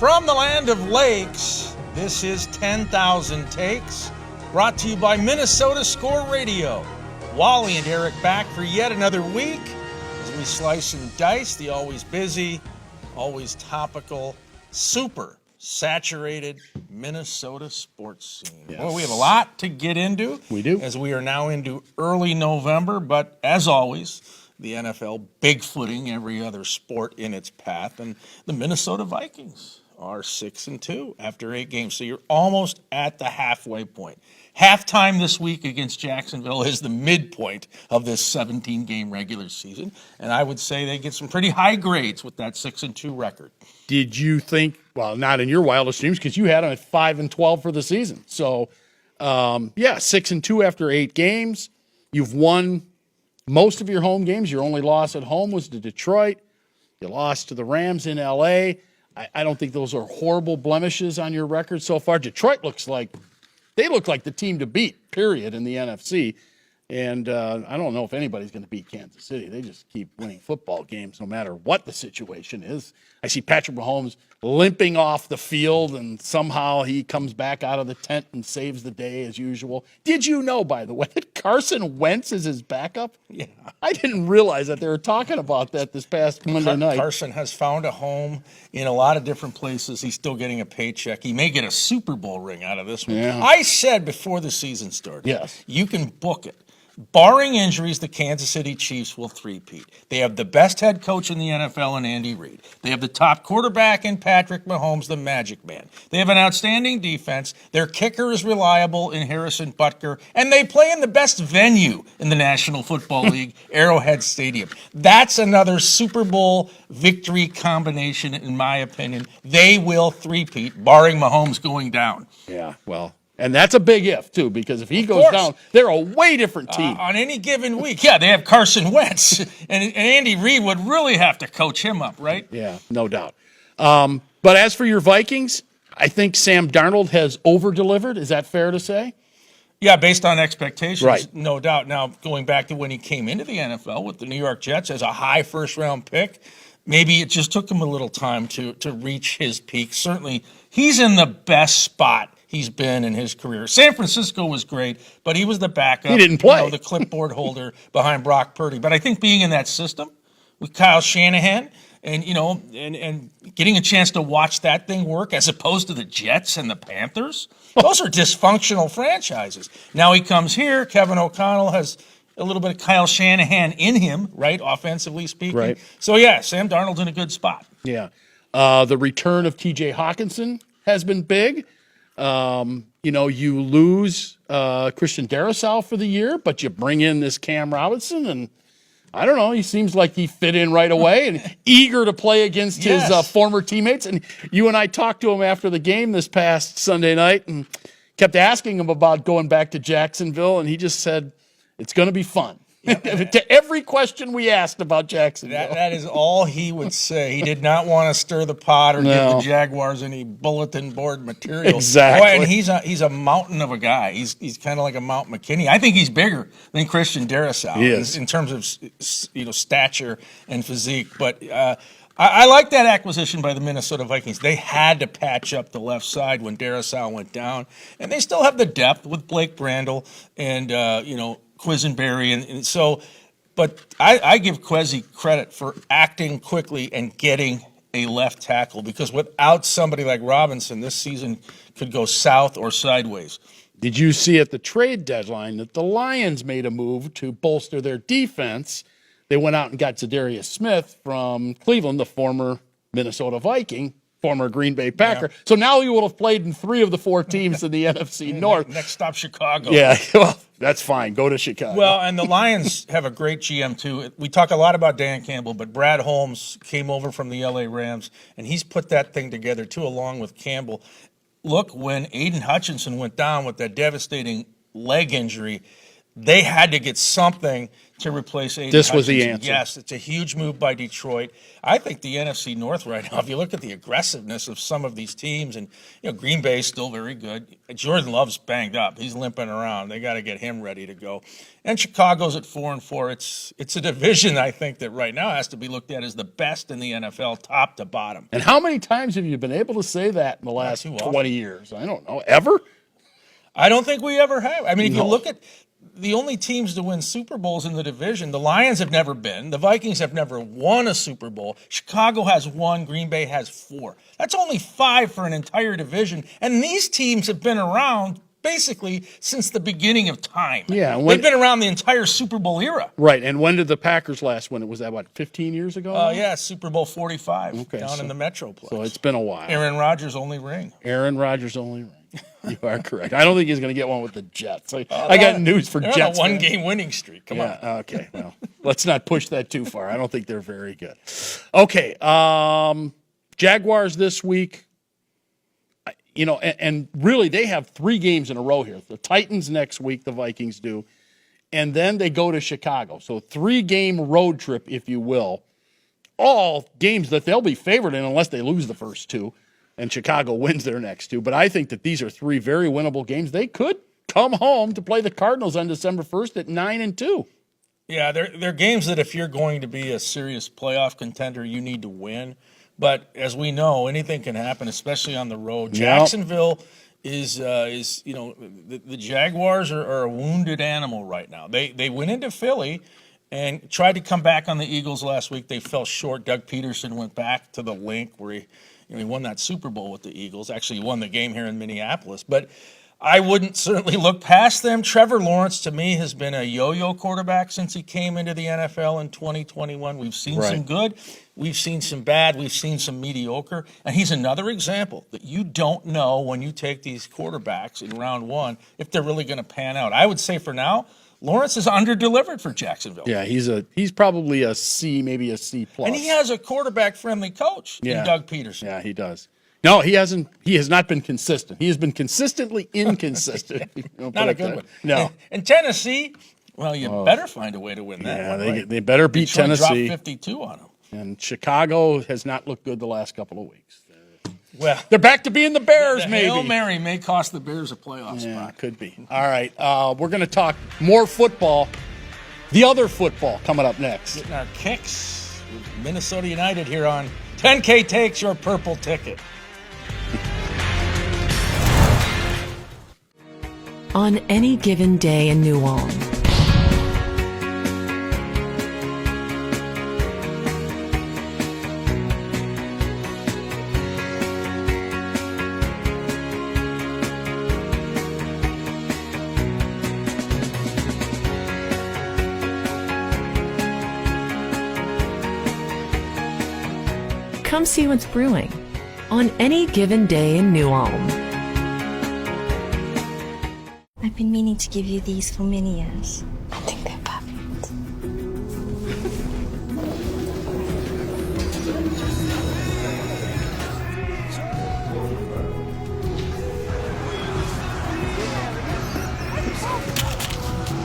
From the land of lakes, this is 10,000 Takes, brought to you by Minnesota Score Radio. Wally and Eric back for yet another week as we slice and dice the always busy, always topical, super saturated Minnesota sports scene. Yes. Well, we have a lot to get into. We do. As we are now into early November, but as always, the NFL bigfooting every other sport in its path, and the Minnesota Vikings are 6-2 after 8 games. So you're almost at the halfway point. Halftime this week against Jacksonville is the midpoint of this 17-game regular season, and I would say they get some pretty high grades with that 6-2 record. Did you think, well, not in your wildest dreams, because you had them at 5-12 for the season. So, 6-2 after 8 games. You've won most of your home games. Your only loss at home was to Detroit. You lost to the Rams in L.A. I don't think those are horrible blemishes on your record so far. Detroit look like the team to beat, period, in the NFC. And I don't know if anybody's going to beat Kansas City. They just keep winning football games no matter what the situation is. I see Patrick Mahomes limping off the field, and somehow he comes back out of the tent and saves the day as usual. Did you know, by the way, that Carson Wentz is his backup? Yeah. I didn't realize that they were talking about that this past Monday night. Carson has found a home in a lot of different places. He's still getting a paycheck. He may get a Super Bowl ring out of this one. Yeah. I said before the season started, yes, you can book it. Barring injuries, the Kansas City Chiefs will three-peat. They have the best head coach in the NFL in Andy Reid. They have the top quarterback in Patrick Mahomes, the Magic Man. They have an outstanding defense. Their kicker is reliable in Harrison Butker. And they play in the best venue in the National Football League, Arrowhead Stadium. That's another Super Bowl victory combination, in my opinion. They will three-peat, barring Mahomes going down. Yeah, well, and that's a big if, too, because if he goes down, they're a way different team. On any given week, they have Carson Wentz, and Andy Reid would really have to coach him up, right? Yeah, no doubt. But as for your Vikings, I think Sam Darnold has over-delivered. Is that fair to say? Yeah, based on expectations, right. No doubt. Now, going back to when he came into the NFL with the New York Jets as a high first-round pick, maybe it just took him a little time to reach his peak. Certainly, he's in the best spot he's been in his career. San Francisco was great, but he was the backup. He didn't play. The clipboard holder behind Brock Purdy. But I think being in that system with Kyle Shanahan and getting a chance to watch that thing work as opposed to the Jets and the Panthers, those are dysfunctional franchises. Now he comes here. Kevin O'Connell has a little bit of Kyle Shanahan in him, right, offensively speaking. Right. So, Sam Darnold's in a good spot. Yeah. The return of T.J. Hawkinson has been big. You lose Christian Darrisaw for the year, but you bring in this Cam Robinson, and I don't know, he seems like he fit in right away and eager to play against his former teammates. And you and I talked to him after the game this past Sunday night and kept asking him about going back to Jacksonville, and he just said, it's going to be fun. Yep. To every question we asked about Jacksonville. That is all he would say. He did not want to stir the pot or give the Jaguars any bulletin board material. Exactly. Boy, and he's a mountain of a guy. He's kind of like a Mount McKinney. I think he's bigger than Christian Darrisaw in terms of stature and physique. But I like that acquisition by the Minnesota Vikings. They had to patch up the left side when Darrisaw went down, and they still have the depth with Blake Brandel and Quisenberry, and so, but I give Quezzy credit for acting quickly and getting a left tackle, because without somebody like Robinson, this season could go south or sideways. Did you see at the trade deadline that the Lions made a move to bolster their defense? They went out and got Zadarius Smith from Cleveland, the former Minnesota Viking, former Green Bay Packer. Yeah. So now he will have played in 3 of the 4 teams in the NFC North. Next stop, Chicago. Yeah, well, that's fine. Go to Chicago. Well, and the Lions have a great GM, too. We talk a lot about Dan Campbell, but Brad Holmes came over from the L.A. Rams, and he's put that thing together, too, along with Campbell. Look, when Aiden Hutchinson went down with that devastating leg injury, They had to get something to replace Aiden This was the Hutchinson. answer. Yes, it's a huge move by Detroit. I think the NFC North right now, if you look at the aggressiveness of some of these teams, and Green Bay is still very good. Jordan Love's banged up. He's limping around. They got to get him ready to go. And Chicago's at 4-4. It's a division, I think, that right now has to be looked at as the best in the NFL, top to bottom. And how many times have you been able to say that in the last 20 years? I don't know. Ever? I don't think we ever have. I mean, if you look at the only teams to win Super Bowls in the division, the Lions have never been. The Vikings have never won a Super Bowl. Chicago has 1. Green Bay has 4. That's only 5 for an entire division. And these teams have been around basically since the beginning of time. Yeah, they've been around the entire Super Bowl era. Right. And when did the Packers last win? It was that, what, 15 years ago? Yeah, Super Bowl 45 down in the Metroplex. So it's been a while. Aaron Rodgers' only ring. Aaron Rodgers' only ring. You are correct. I don't think he's going to get one with the Jets. I got news for Jets. They're on a one-game winning streak. Come on. Okay. Well, let's not push that too far. I don't think they're very good. Okay. Jaguars this week. And really they have 3 games in a row here. The Titans next week, the Vikings do. And then they go to Chicago. So 3-game road trip, if you will. All games that they'll be favored in unless they lose the first 2. And Chicago wins their next 2. But I think that these are 3 very winnable games. They could come home to play the Cardinals on December 1st at 9-2. Yeah, they're games that if you're going to be a serious playoff contender, you need to win. But as we know, anything can happen, especially on the road. Jacksonville is the Jaguars are a wounded animal right now. They went into Philly and tried to come back on the Eagles last week. They fell short. Doug Peterson went back to the link where he won that Super Bowl with the Eagles. Actually, he won the game here in Minneapolis. But I wouldn't certainly look past them. Trevor Lawrence, to me, has been a yo-yo quarterback since he came into the NFL in 2021. We've seen some good. We've seen some bad. We've seen some mediocre. And he's another example that you don't know when you take these quarterbacks in round 1 if they're really going to pan out. I would say for now, Lawrence is under-delivered for Jacksonville. Yeah, he's probably a C, maybe a C+. And he has a quarterback-friendly coach in Doug Peterson. Yeah, he does. No, he hasn't. He has not been consistent. He has been consistently inconsistent. Not a good one. No. And Tennessee, well, you better find a way to win that Yeah, one. Right? They better beat Detroit Tennessee. Dropped 52 on them. And Chicago has not looked good the last couple of weeks. Well, they're back to being the Bears, the maybe. Hail Mary may cost the Bears a playoff spot. Could be. All right, we're going to talk more football. The other football coming up next. Getting our kicks with Minnesota United here on 10K Takes Your Purple Ticket. On any given day in New Ulm, come see what's brewing on any given day in New Ulm. I've been meaning to give you these for many years. I think they're perfect.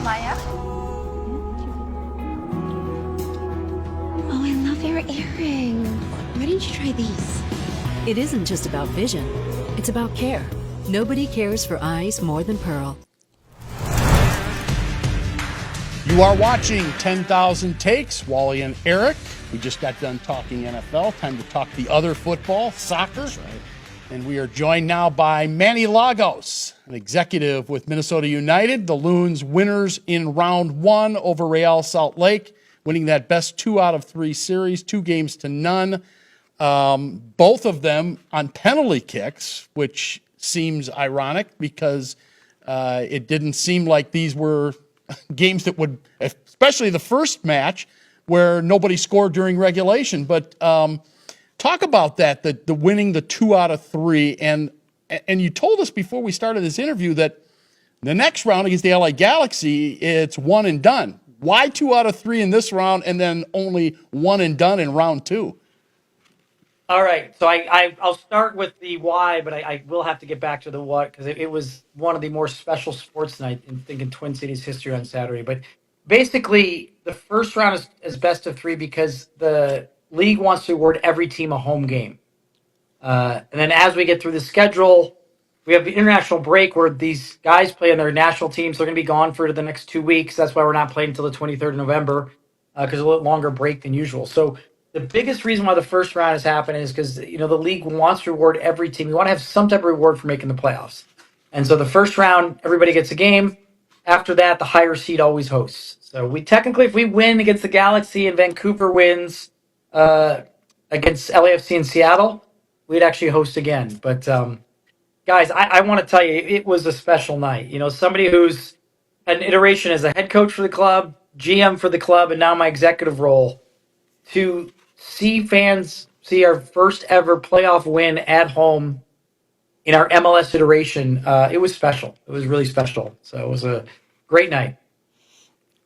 Maya? Oh, I love your earring. Why didn't you try these? It isn't just about vision. It's about care. Nobody cares for eyes more than Pearl. You are watching 10,000 Takes. Wally and Eric. We just got done talking NFL. Time to talk the other football, soccer. That's right. And we are joined now by Manny Lagos, an executive with Minnesota United. The Loons winners in round 1 over Real Salt Lake, winning that best 2 out of 3 series, 2-0. Both of them on penalty kicks, which seems ironic because it didn't seem like these were games that would, especially the first match where nobody scored during regulation. But talk about that, the winning the 2 out of 3. And you told us before we started this interview that the next round against the LA Galaxy, it's one and done. Why 2 out of 3 in this round and then only one and done in round 2? All right, so I'll start with the why, but I will have to get back to the what because it was one of the more special sports night in Twin Cities history on Saturday. But basically, the first round is best of three because the league wants to award every team a home game. And then as we get through the schedule, we have the international break where these guys play on their national teams. They're going to be gone for the next 2 weeks. That's why we're not playing until the 23rd of November because a little longer break than usual. So the biggest reason why the first round is happening is because the league wants to reward every team. You want to have some type of reward for making the playoffs. And so the first round, everybody gets a game. After that, the higher seed always hosts. So we technically, if we win against the Galaxy and Vancouver wins uh, against LAFC in Seattle, we'd actually host again. But guys, I want to tell you, it was a special night. Somebody who's an iteration as a head coach for the club, GM for the club, and now my executive role to see fans see our first ever playoff win at home in our MLS iteration. It was special. It was really special. So it was a great night.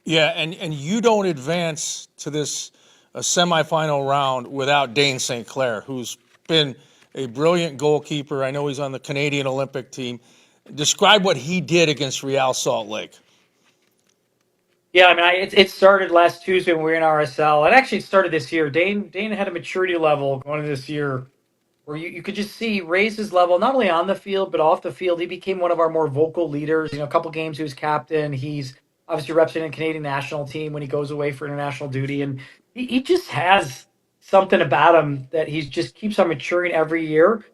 Yeah, and you don't advance to this a semifinal round without Dane St. Clair, who's been a brilliant goalkeeper. I know he's on the Canadian Olympic team. Describe what he did against Real Salt Lake. Yeah, I mean, it started last Tuesday when we were in RSL. It actually started this year. Dane had a maturity level going into this year where you could just see raise his level not only on the field but off the field. He became one of our more vocal leaders. A couple games he was captain. He's obviously representing the Canadian national team when he goes away for international duty, and he just has something about him that he just keeps on maturing every year.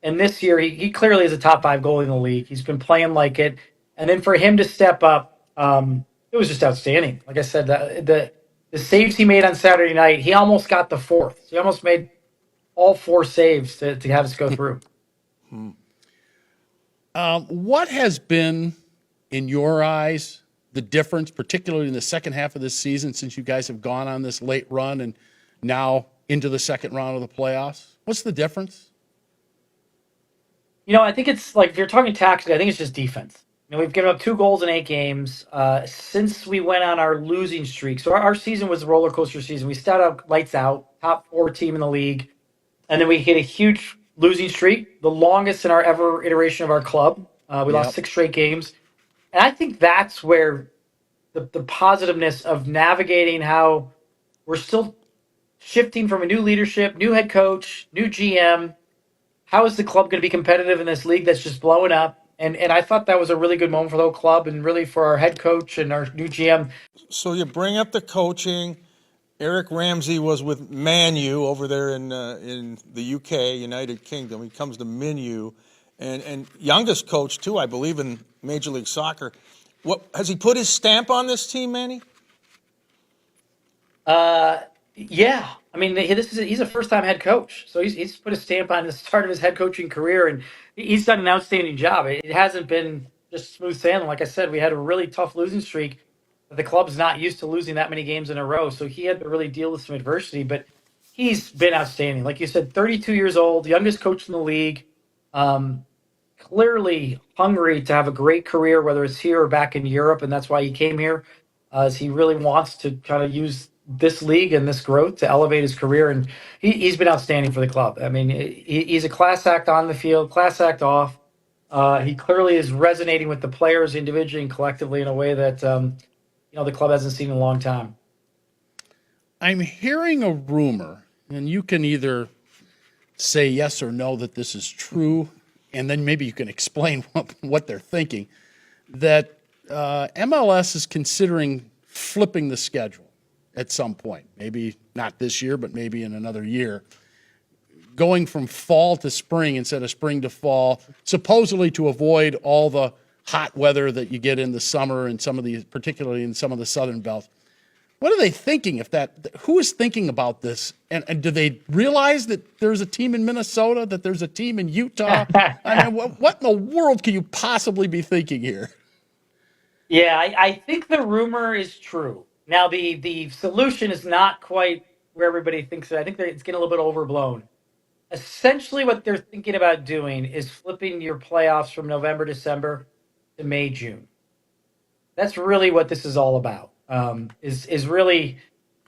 And this year, he clearly is a top five goalie in the league. He's been playing like it, and then for him to step up, it was just outstanding. Like I said, the saves he made on Saturday night, he almost got the fourth. So he almost made all four saves to have us go through. What has been, in your eyes, the difference, particularly in the second half of this season, since you guys have gone on this late run and now into the second round of the playoffs? What's the difference? I think it's like if you're talking tactically, I think it's just defense. We've given up 2 goals in 8 games since we went on our losing streak. So our season was a roller coaster season. We started out lights out, top 4 team in the league, and then we hit a huge losing streak, the longest in our ever iteration of our club. We lost 6 straight games, and I think that's where the positiveness of navigating how we're still shifting from a new leadership, new head coach, new GM. How is the club going to be competitive in this league that's just blowing up? And I thought that was a really good moment for the whole club and really for our head coach and our new GM. So you bring up the coaching. Eric Ramsey was with Man U over there in the UK, United Kingdom. He comes to Minu, and youngest coach too, I believe, in Major League Soccer. What has he put his stamp on this team, Manny? Yeah, I mean, he's a first-time head coach, so he's put a stamp on the start of his head coaching career, and he's done an outstanding job. It hasn't been just smooth sailing. Like I said, we had a really tough losing streak. But the club's not used to losing that many games in a row, so he had to really deal with some adversity. But he's been outstanding. Like you said, 32 years old, youngest coach in the league. Um, Clearly hungry to have a great career, whether it's here or back in Europe, and that's why he came here, as he really wants to kind of use this league and this growth to elevate his career. And he's been outstanding for the club. I mean, he's a class act on the field, class act off. He clearly is resonating with the players individually and collectively in a way that the club hasn't seen in a long time. I'm hearing a rumor, and you can either say yes or no that this is true, and then maybe you can explain what they're thinking, that MLS is considering flipping the schedule at some point. Maybe not this year, but maybe in another year. Going from fall to spring instead of spring to fall, supposedly to avoid all the hot weather that you get in the summer and particularly in some of the southern belts. What are they thinking? Who is thinking about this? And do they realize that there's a team in Minnesota, that there's a team in Utah? I mean, what in the world can you possibly be thinking here? Yeah, I think the rumor is true. Now, the solution is not quite where everybody thinks it. I think it's getting a little bit overblown. Essentially, what they're thinking about doing is flipping your playoffs from November, December to May, June. That's really what this is all about. Is really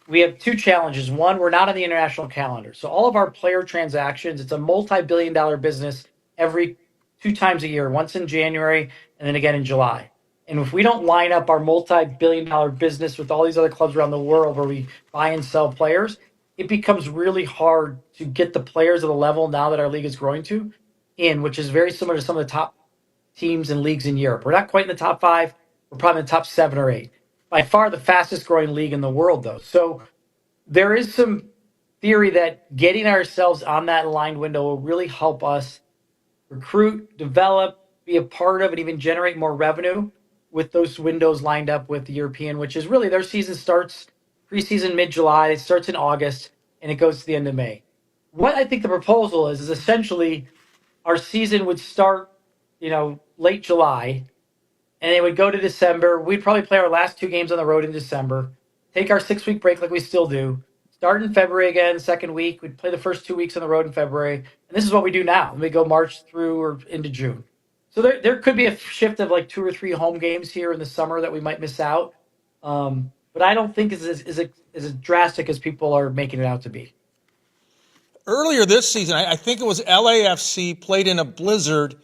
we have two challenges. One, we're not on the international calendar. So all of our player transactions, it's a multi-billion-dollar business every 2 times a year, once in January and then again in July. And if we don't line up our multi-billion-dollar business with all these other clubs around the world where we buy and sell players, it becomes really hard to get the players at the level now that our league is growing to in, which is very similar to some of the top teams and leagues in Europe. We're not quite in the top 5. We're probably in the top 7 or 8. By far the fastest growing league in the world, though. So there is some theory that getting ourselves on that aligned window will really help us recruit, develop, be a part of, and even generate more revenue with those windows lined up with the European, which is really their season starts preseason mid-July, it starts in August, and it goes to the end of May. What I think the proposal is essentially our season would start, late July, and it would go to December. We'd probably play our last 2 games on the road in December, take our 6-week break like we still do, start in February again, second week. We'd play the first 2 weeks on the road in February. And this is what we do now. We go March through or into June. So there could be a shift of like 2 or 3 home games here in the summer that we might miss out. But I don't think it's as drastic as people are making it out to be. Earlier this season, I think it was LAFC played in a blizzard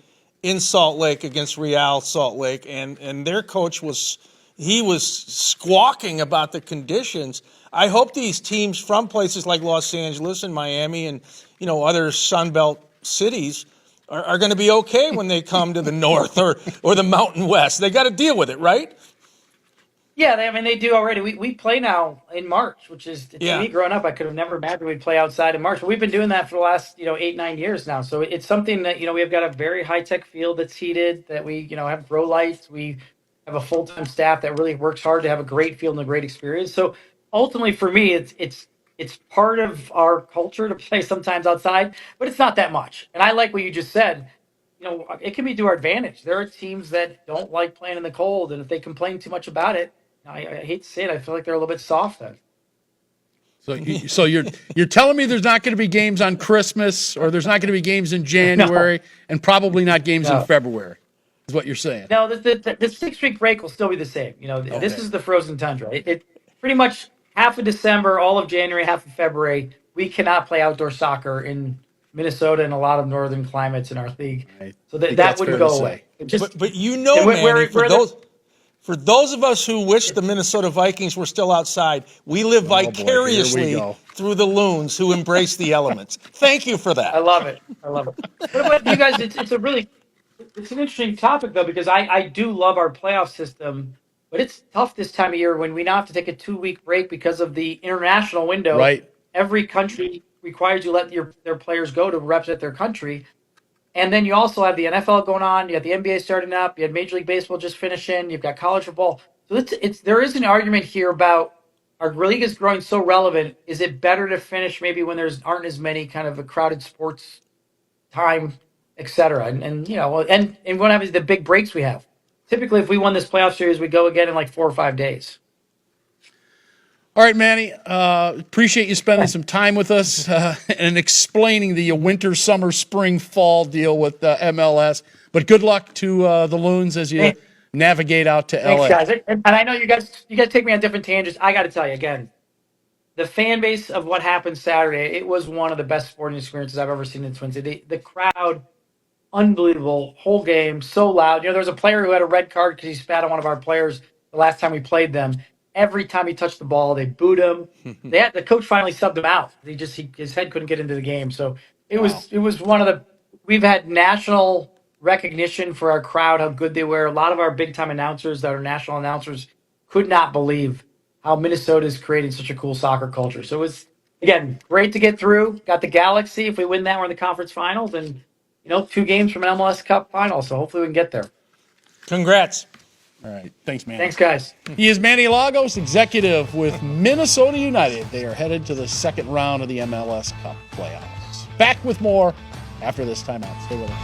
in Salt Lake against Real Salt Lake, and their coach was squawking about the conditions. I hope these teams from places like Los Angeles and Miami and other Sunbelt cities are going to be okay when they come to the North or the Mountain West. They got to deal with it, right? Yeah, they do already. We play now in March, which is, to me, growing up, I could have never imagined we'd play outside in March. But we've been doing that for the last, 8, 9 years now. So it's something that, we've got a very high-tech field that's heated, that we, have grow lights. We have a full-time staff that really works hard to have a great field and a great experience. So ultimately, for me, it's part of our culture to play sometimes outside, but it's not that much. And I like what you just said. It can be to our advantage. There are teams that don't like playing in the cold, and if they complain too much about it, I hate to say it, I feel like they're a little bit soft then. So you're telling me there's not going to be games on Christmas, or there's not going to be games in January, and probably not games in February, is what you're saying? No, the 6-week break will still be the same. This is the frozen tundra. It pretty much half of December, all of January, half of February, we cannot play outdoor soccer in Minnesota and a lot of northern climates in our league. So that wouldn't go away. But Manny, for those of us who wish the Minnesota Vikings were still outside, we live vicariously through the Loons who embrace the elements. Thank you for that. I love it. But you guys, it's an interesting topic, though, because I do love our playoff system, but it's tough this time of year when we now have to take a 2-week break because of the international window. Right. Every country requires you let their players go to represent their country. And then you also have the NFL going on. You have the NBA starting up. You had Major League Baseball just finishing. You've got college football. So there is an argument here about our league is growing so relevant. Is it better to finish maybe when aren't as many kind of a crowded sports time, et cetera? And what happens the big breaks we have? Typically, if we won this playoff series, we go again in like 4 or 5 days. All right, Manny, appreciate you spending some time with us and explaining the winter, summer, spring, fall deal with MLS. But good luck to the Loons as you navigate out to LA. Thanks, guys. And I know you guys take me on different tangents. I got to tell you, again, the fan base of what happened Saturday, it was one of the best sporting experiences I've ever seen in Twin City. The crowd, unbelievable, whole game, so loud. There was a player who had a red card because he spat on one of our players the last time we played them. Every time he touched the ball, they booed him. The coach finally subbed him out. His head couldn't get into the game. So it was one of the. We've had national recognition for our crowd, how good they were. A lot of our big time announcers that are national announcers could not believe how Minnesota is creating such a cool soccer culture. So it was, again, great to get through. Got the Galaxy. If we win that, we're in the conference finals, and 2 games from an MLS Cup final. So hopefully we can get there. Congrats. All right. Thanks, Manny. Thanks, guys. He is Manny Lagos, executive with Minnesota United. They are headed to the second round of the MLS Cup playoffs. Back with more after this timeout. Stay with us.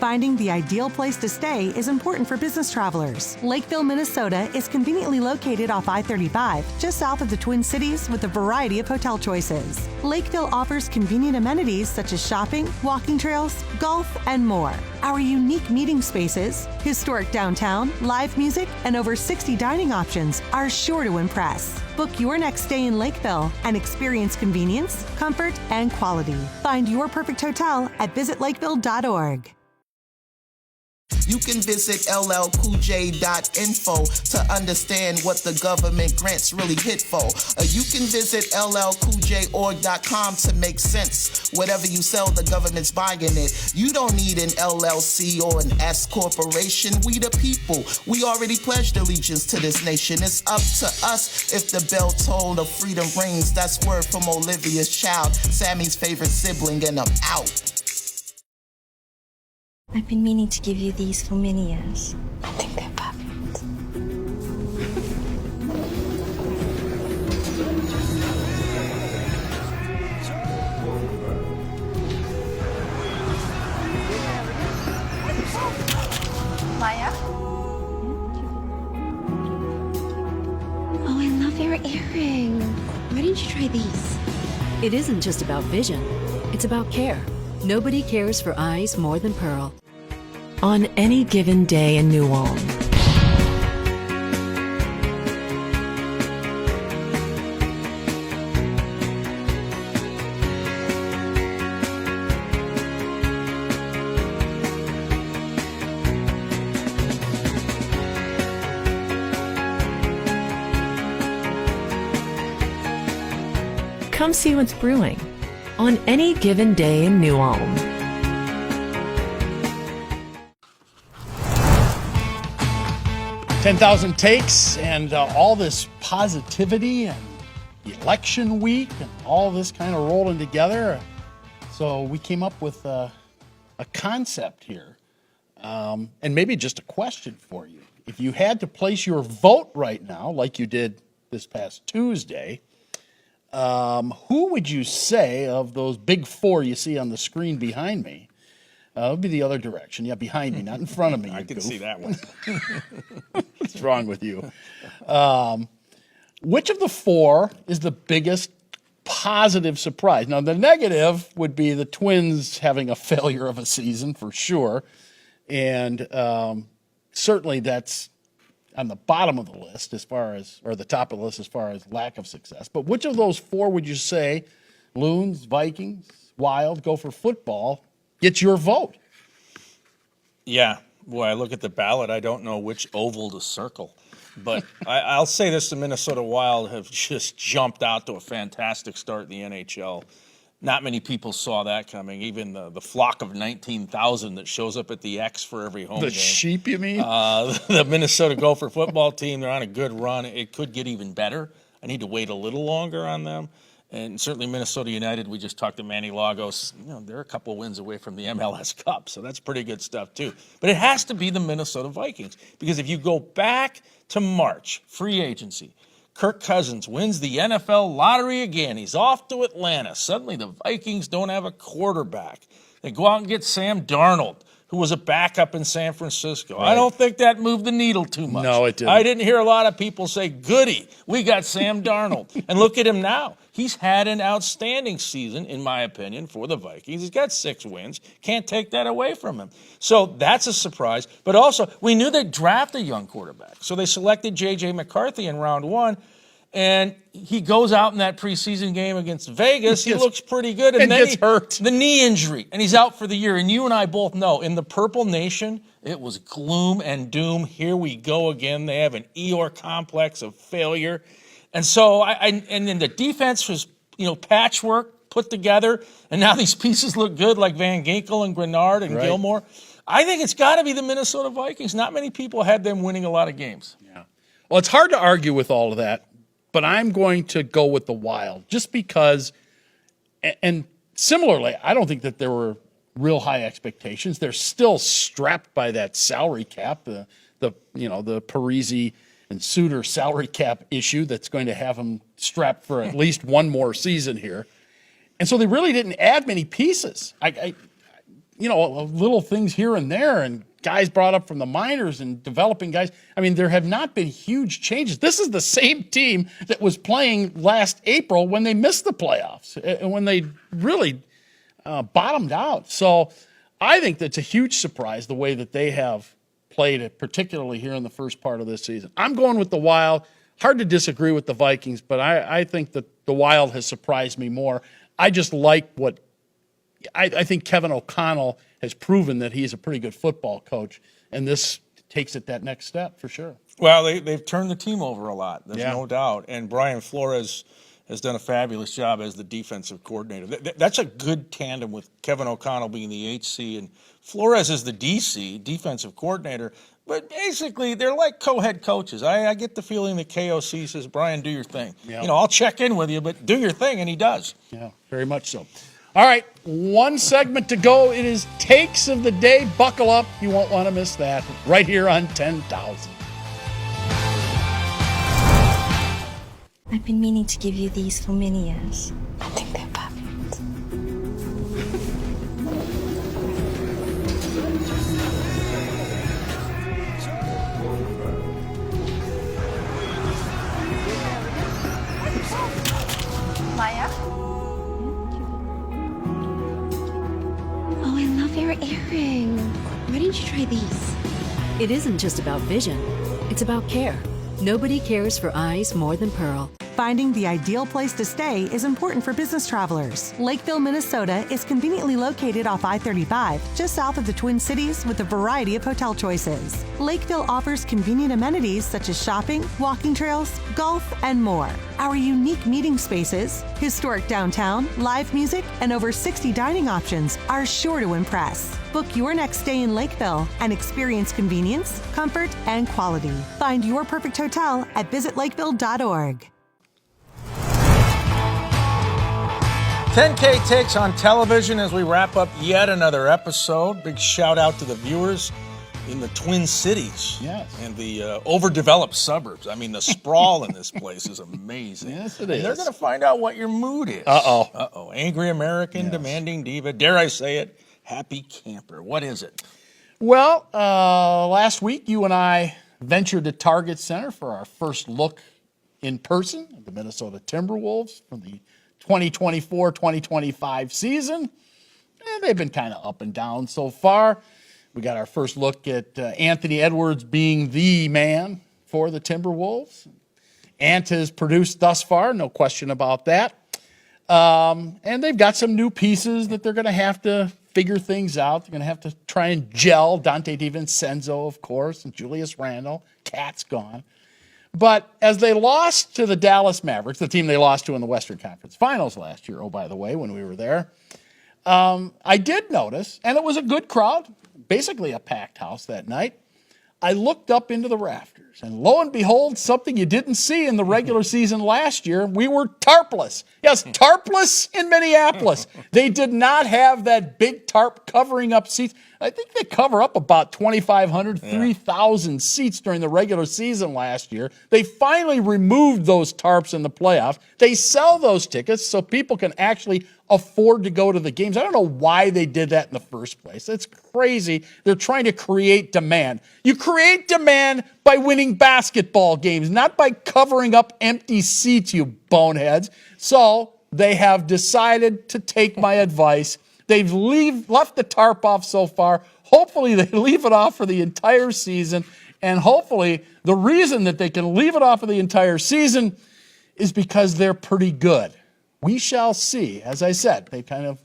Finding the ideal place to stay is important for business travelers. Lakeville, Minnesota is conveniently located off I-35, just south of the Twin Cities, with a variety of hotel choices. Lakeville offers convenient amenities such as shopping, walking trails, golf, and more. Our unique meeting spaces, historic downtown, live music, and over 60 dining options are sure to impress. Book your next stay in Lakeville and experience convenience, comfort, and quality. Find your perfect hotel at visitlakeville.org. You can visit llcoolj.info to understand what the government grants really hit for. You can visit llcoolj.org.com to make sense. Whatever you sell, the government's buying it. You don't need an LLC or an S corporation. We the people. We already pledged allegiance to this nation. It's up to us if the bell toll of freedom rings. That's word from Olivia's child, Sammy's favorite sibling, and I'm out. I've been meaning to give you these for many years. I think they're perfect. Maya? Oh, I love your earring. Why didn't you try these? It isn't just about vision, it's about care. Nobody cares for eyes more than Pearl. On any given day in New Ulm. Come see what's brewing on any given day in New Ulm. $10,000 takes and all this positivity and election week and all this kind of rolling together. So we came up with a concept here and maybe just a question for you. If you had to place your vote right now, like you did this past Tuesday, who would you say of those big four you see on the screen behind me? It would be the other direction. Yeah, behind me, not in front of me. I can see that one. What's wrong with you? Which of the four is the biggest positive surprise? Now, the negative would be the Twins having a failure of a season for sure. And certainly that's on the bottom of the list as far as, or the top of the list as far as lack of success. But which of those four would you say, Loons, Vikings, Wild, Gopher football, gets your vote? Yeah. Boy, I look at the ballot, I don't know which oval to circle. But I'll say this, the Minnesota Wild have just jumped out to a fantastic start in the NHL. Not many people saw that coming. Even the flock of 19,000 that shows up at the X for every home game. The sheep, you mean? The Minnesota Gopher football team, they're on a good run. It could get even better. I need to wait a little longer on them. And certainly Minnesota United, we just talked to Manny Lagos. You know, they're a couple wins away from the MLS Cup, so that's pretty good stuff too. But it has to be the Minnesota Vikings, because if you go back to March, free agency, Kirk Cousins wins the NFL lottery again. He's off to Atlanta. Suddenly the Vikings don't have a quarterback. They go out and get Sam Darnold, who was a backup in San Francisco. Right. I don't think that moved the needle too much. No, it didn't. I didn't hear a lot of people say, goody, we got Sam Darnold. And look at him now. He's had an outstanding season, in my opinion, for the Vikings. He's got 6 wins. Can't take that away from him. So that's a surprise. But also, we knew they'd draft a young quarterback. So they selected J.J. McCarthy in round 1. And he goes out in that preseason game against Vegas. He looks pretty good. And then gets hurt. The knee injury. And he's out for the year. And you and I both know, in the Purple Nation, it was gloom and doom. Here we go again. They have an Eeyore complex of failure. And so, and then the defense was, patchwork put together. And now these pieces look good, like Van Ginkel and Grenard and Gilmore. I think it's got to be the Minnesota Vikings. Not many people had them winning a lot of games. Yeah. Well, it's hard to argue with all of that. But I'm going to go with the Wild just because, and similarly, I don't think that there were real high expectations. They're still strapped by that salary cap, the Parisi and Suter salary cap issue that's going to have them strapped for at least one more season here. And so they really didn't add many pieces. little things here and there, and guys brought up from the minors and developing guys. I mean, there have not been huge changes. This is the same team that was playing last April when they missed the playoffs and when they really bottomed out. So I think that's a huge surprise the way that they have played it, particularly here in the first part of this season. I'm going with the Wild. Hard to disagree with the Vikings, but I think that the Wild has surprised me more. I just like what I think Kevin O'Connell has proven that he's a pretty good football coach, and this takes it that next step for sure. Well, they've turned the team over a lot. There's no doubt. And Brian Flores has done a fabulous job as the defensive coordinator. That's a good tandem with Kevin O'Connell being the HC and Flores is the DC, defensive coordinator. But basically, they're like co-head coaches. I get the feeling that KOC says, Brian, do your thing. Yeah. I'll check in with you, but do your thing, and he does. Yeah, very much so. All right, one segment to go. It is Takes of the Day. Buckle up. You won't want to miss that. Right here on 10,000. I've been meaning to give you these for many years. I think they're perfect. Maya? Oh, I love your earring. Why didn't you try these? It isn't just about vision, it's about care. Nobody cares for eyes more than Pearl. Finding the ideal place to stay is important for business travelers. Lakeville, Minnesota is conveniently located off I-35, just south of the Twin Cities with a variety of hotel choices. Lakeville offers convenient amenities such as shopping, walking trails, golf, and more. Our unique meeting spaces, historic downtown, live music, and over 60 dining options are sure to impress. Book your next stay in Lakeville and experience convenience, comfort, and quality. Find your perfect hotel at visitlakeville.org. 10K takes on television as we wrap up yet another episode. Big shout out to the viewers in the Twin Cities and the overdeveloped suburbs. I mean, the sprawl in this place is amazing. Yes, it and is. They're going to find out what your mood is. Uh-oh. Angry American, demanding diva, dare I say it, happy camper. What is it? Well, last week you and I ventured to Target Center for our first look in person at the Minnesota Timberwolves from the 2024-2025 season. And they've been kind of up and down so far. We got our first look at Anthony Edwards being the man for the Timberwolves. Ant has produced thus far, no question about that. And they've got some new pieces that they're going to have to figure things out. They're going to have to try and gel. Dante DiVincenzo, of course, and Julius Randle. Cat's gone. But as they lost to the Dallas Mavericks, the team they lost to in the Western Conference Finals last year, oh, by the way, when we were there, I did notice, and it was a good crowd, basically a packed house that night. I looked up into the rafters, and lo and behold, something you didn't see in the regular season last year, we were tarpless. Yes, tarpless in Minneapolis. They did not have that big tarp covering up seats. I think they cover up about 2,500, 3,000 seats during the regular season last year. They finally removed those tarps in the playoffs. They sell those tickets so people can actually afford to go to the games. I don't know why they did that in the first place. It's crazy. They're trying to create demand. You create demand by winning basketball games, not by covering up empty seats, you boneheads. So they have decided to take my advice. They've left the tarp off so far. Hopefully they leave it off for the entire season. And hopefully the reason that they can leave it off for the entire season is because they're pretty good. We shall see. As I said, they kind of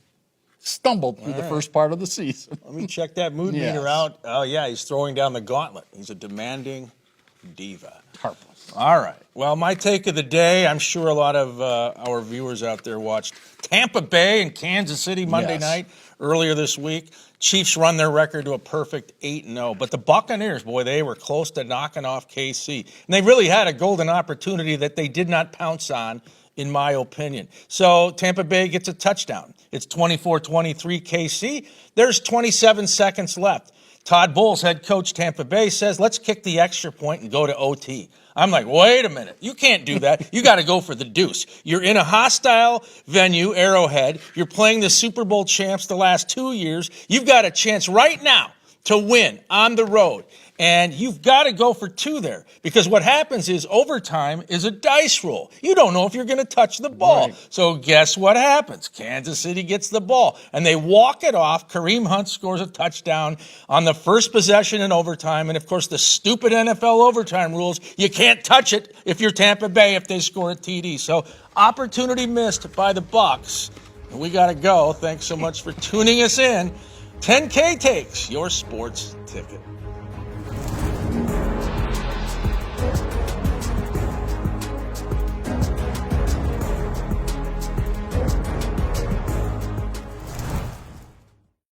stumbled through the first part of the season. Let me check that mood meter out. Oh, yeah, he's throwing down the gauntlet. He's a demanding diva. Tarpless. All right. Well, my take of the day, I'm sure a lot of our viewers out there watched Tampa Bay and Kansas City Monday night earlier this week. Chiefs run their record to a perfect 8-0. But the Buccaneers, boy, they were close to knocking off KC. And they really had a golden opportunity that they did not pounce on, in my opinion. So Tampa Bay gets a touchdown. It's 24-23 KC. There's 27 seconds left. Todd Bowles, head coach Tampa Bay, says, let's kick the extra point and go to OT. I'm like, wait a minute. You can't do that. You got to go for the deuce. You're in a hostile venue, Arrowhead. You're playing the Super Bowl champs the last 2 years. You've got a chance right now to win on the road. And you've got to go for 2 there, because what happens is overtime is a dice roll. You don't know if you're going to touch the ball. Right. So guess what happens? Kansas City gets the ball, and they walk it off. Kareem Hunt scores a touchdown on the first possession in overtime. And, of course, the stupid NFL overtime rules, you can't touch it if you're Tampa Bay if they score a TD. So opportunity missed by the Bucs. And we got to go. Thanks so much for tuning us in. 10K Takes, your sports ticket.